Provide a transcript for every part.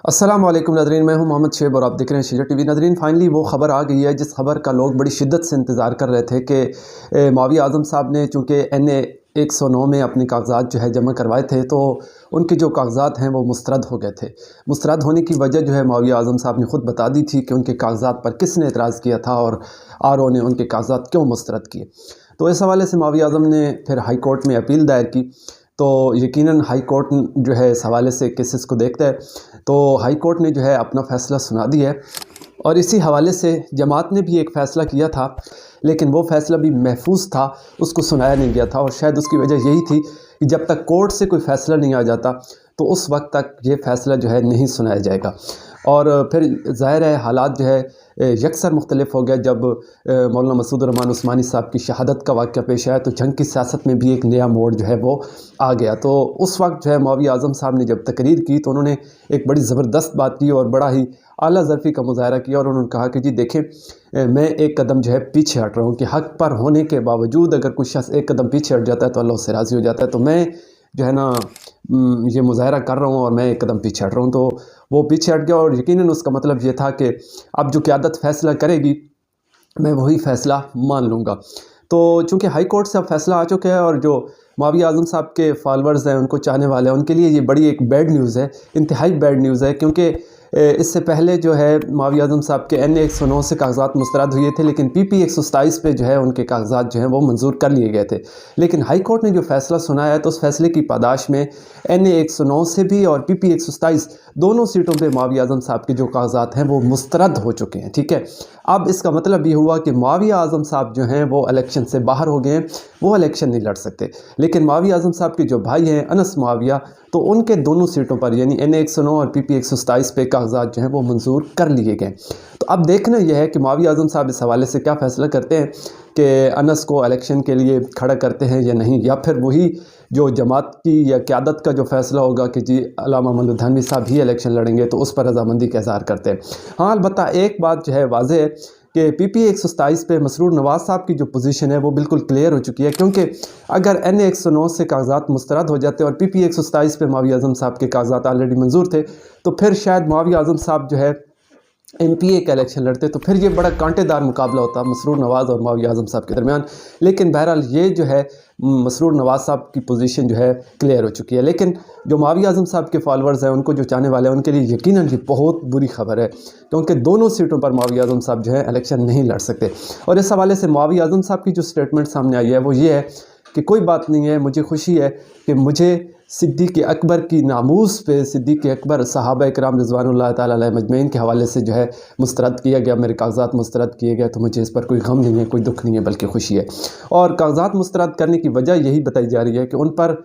السلام علیکم ناظرین، میں ہوں محمد شعیب اور آپ دیکھ رہے ہیں شجر ٹی وی۔ ناظرین، فائنلی وہ خبر آ گئی ہے جس خبر کا لوگ بڑی شدت سے انتظار کر رہے تھے کہ معاویہ اعظم صاحب نے چونکہ NA 109 میں اپنی کاغذات جو ہے جمع کروائے تھے، تو ان کے جو کاغذات ہیں وہ مسترد ہو گئے تھے۔ مسترد ہونے کی وجہ جو ہے معاویہ اعظم صاحب نے خود بتا دی تھی کہ ان کے کاغذات پر کس نے اعتراض کیا تھا اور RO نے ان کے کاغذات کیوں مسترد کیے۔ تو اس حوالے سے معاویہ اعظم نے پھر ہائی کورٹ میں اپیل دائر کی، تو یقیناً ہائی کورٹ جو ہے اس حوالے سے کیسز کو دیکھتا ہے، تو ہائی کورٹ نے جو ہے اپنا فیصلہ سنا دیا ہے۔ اور اسی حوالے سے جماعت نے بھی ایک فیصلہ کیا تھا، لیکن وہ فیصلہ بھی محفوظ تھا، اس کو سنایا نہیں گیا تھا، اور شاید اس کی وجہ یہی تھی کہ جب تک کورٹ سے کوئی فیصلہ نہیں آ جاتا تو اس وقت تک یہ فیصلہ جو ہے نہیں سنایا جائے گا۔ اور پھر ظاہر ہے حالات جو ہے یکسر مختلف ہو گیا جب مولانا مسعود الرحمان عثمانی صاحب کی شہادت کا واقعہ پیش آیا، تو جنگ کی سیاست میں بھی ایک نیا موڑ جو ہے وہ آ گیا۔ تو اس وقت جو ہے معاویہ اعظم صاحب نے جب تقریر کی تو انہوں نے ایک بڑی زبردست بات کی اور بڑا ہی اعلیٰ ظرفی کا مظاہرہ کیا، اور انہوں نے کہا کہ جی دیکھیں، میں ایک قدم جو ہے پیچھے ہٹ رہا ہوں، کہ حق پر ہونے کے باوجود اگر کوئی شخص ایک قدم پیچھے ہٹ جاتا ہے تو اللہ اس سے راضی ہو جاتا ہے، تو میں جو ہے نا یہ مظاہرہ کر رہا ہوں اور میں ایک قدم پیچھے ہٹ رہا ہوں۔ تو وہ پیچھے ہٹ گیا، اور یقیناً اس کا مطلب یہ تھا کہ اب جو قیادت فیصلہ کرے گی میں وہی فیصلہ مان لوں گا۔ تو چونکہ ہائی کورٹ سے اب فیصلہ آ چکا ہے، اور جو معاویہ اعظم صاحب کے فالورز ہیں، ان کو چاہنے والے ہیں، ان کے لیے یہ بڑی ایک بیڈ نیوز ہے، انتہائی بیڈ نیوز ہے، کیونکہ اس سے پہلے جو ہے معاویہ اعظم صاحب کے NA 109 سے کاغذات مسترد ہوئے تھے، لیکن PP 127 پہ جو ہے ان کے کاغذات جو ہیں وہ منظور کر لیے گئے تھے۔ لیکن ہائی کورٹ نے جو فیصلہ سنایا ہے تو اس فیصلے کی پاداش میں NA 109 سے بھی اور PP 127 دونوں سیٹوں پہ معاویہ اعظم صاحب کے جو کاغذات ہیں وہ مسترد ہو چکے ہیں، ٹھیک ہے۔ اب اس کا مطلب یہ ہوا کہ معاویہ اعظم صاحب جو ہیں وہ الیکشن سے باہر ہو گئے ہیں، وہ الیکشن نہیں لڑ سکتے۔ لیکن معاویہ اعظم صاحب کے جو بھائی ہیں انس معاویہ، تو ان کے دونوں سیٹوں پر یعنی NA 109 اور PP 127 پہ کاغذات جو ہیں وہ منظور کر لیے گئے۔ تو اب دیکھنا یہ ہے کہ معاویہ اعظم صاحب اس حوالے سے کیا فیصلہ کرتے ہیں کہ انس کو الیکشن کے لیے کھڑا کرتے ہیں یا نہیں، یا پھر وہی جو جماعت کی یا قیادت کا جو فیصلہ ہوگا کہ جی علامہ محمد الدھانوی صاحب ہی الیکشن لڑیں گے، تو اس پر رضامندی کا اظہار کرتے ہیں۔ ہاں، البتہ ایک بات جو ہے واضح ہے کہ PP 127 پہ مسرور نواز صاحب کی جو پوزیشن ہے وہ بالکل کلیئر ہو چکی ہے، کیونکہ اگر NA 109 سے کاغذات مسترد ہو جاتے اور PP 127 پہ معاویہ اعظم صاحب کے کاغذات آلریڈی منظور تھے، تو پھر شاید معاویہ اعظم صاحب جو ہے MPA کا الیکشن لڑتے، تو پھر یہ بڑا کانٹے دار مقابلہ ہوتا مسرور نواز اور معاویہ اعظم صاحب کے درمیان۔ لیکن بہرحال یہ جو ہے مسرور نواز صاحب کی پوزیشن جو ہے کلیئر ہو چکی ہے، لیکن جو معاویہ اعظم صاحب کے فالورز ہیں، ان کو جو چاہنے والے ہیں، ان کے لیے یقیناً یہ بہت بری خبر ہے، کیونکہ دونوں سیٹوں پر معاویہ اعظم صاحب جو ہے الیکشن نہیں لڑ سکتے۔ اور اس حوالے سے معاویہ اعظم صاحب کی جو سٹیٹمنٹ سامنے آئی ہے وہ یہ ہے کہ کوئی بات نہیں ہے، مجھے خوشی ہے کہ مجھے صدیق اکبر کی ناموس پہ، صدیق اکبر صحابہ کرام رضوان اللہ تعالیٰ علیہ مجمعین کے حوالے سے جو ہے مسترد کیا گیا، میرے کاغذات مسترد کیے گئے، تو مجھے اس پر کوئی غم نہیں ہے، کوئی دکھ نہیں ہے، بلکہ خوشی ہے۔ اور کاغذات مسترد کرنے کی وجہ یہی بتائی جا رہی ہے کہ ان پر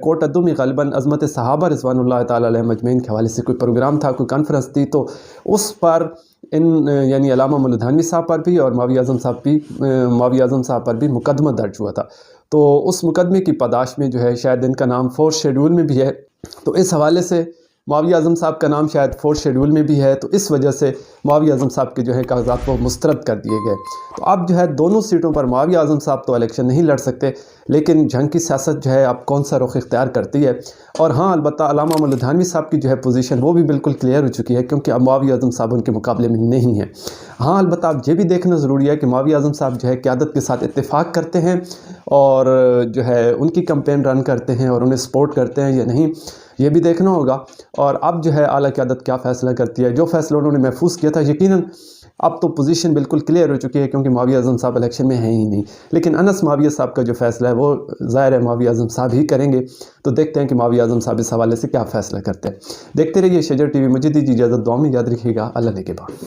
کوٹ ادو میں غالباً عظمت صحابہ رضوان اللہ تعالیٰ علیہ مجمعین کے حوالے سے کوئی پروگرام تھا، کوئی کانفرنس تھی، تو اس پر یعنی علامہ محمد الدھانوی صاحب پر بھی اور معاویہ اعظم صاحب پر بھی مقدمہ درج ہوا تھا۔ تو اس مقدمے کی پاداش میں جو ہے شاید ان کا نام 4 شیڈول میں بھی ہے، تو اس حوالے سے معاویہ اعظم صاحب کا نام شاید 4 شیڈول میں بھی ہے، تو اس وجہ سے معاویہ اعظم صاحب کے جو ہے کاغذات وہ مسترد کر دیے گئے۔ تو اب جو ہے دونوں سیٹوں پر معاویہ اعظم صاحب تو الیکشن نہیں لڑ سکتے، لیکن جنگ کی سیاست جو ہے اب کون سا رخ اختیار کرتی ہے۔ اور ہاں، البتہ علامہ محمد الدھانوی صاحب کی جو ہے پوزیشن وہ بھی بالکل کلیئر ہو چکی ہے، کیونکہ اب معاویہ اعظم صاحب ان کے مقابلے میں نہیں ہیں۔ ہاں، البتہ اب یہ بھی دیکھنا ضروری ہے کہ معاویہ اعظم صاحب جو ہے قیادت کے ساتھ اتفاق کرتے ہیں اور جو ہے ان کی کمپین رن کرتے ہیں اور انہیں سپورٹ کرتے ہیں یا نہیں، یہ بھی دیکھنا ہوگا۔ اور اب جو ہے اعلیٰ قیادت کیا فیصلہ کرتی ہے، جو فیصلہ انہوں نے محفوظ کیا تھا، یقیناً اب تو پوزیشن بالکل کلیئر ہو چکی ہے، کیونکہ معاویہ اعظم صاحب الیکشن میں ہیں ہی نہیں۔ لیکن انس معاویہ صاحب کا جو فیصلہ ہے وہ ظاہر ہے معاویہ اعظم صاحب ہی کریں گے، تو دیکھتے ہیں کہ معاویہ اعظم صاحب اس حوالے سے کیا فیصلہ کرتے ہیں۔ دیکھتے رہیے شجر ٹی وی، مجھے دیجیے اجازت، دعا میں یاد رکھیے گا، اللہ نے کے بعد۔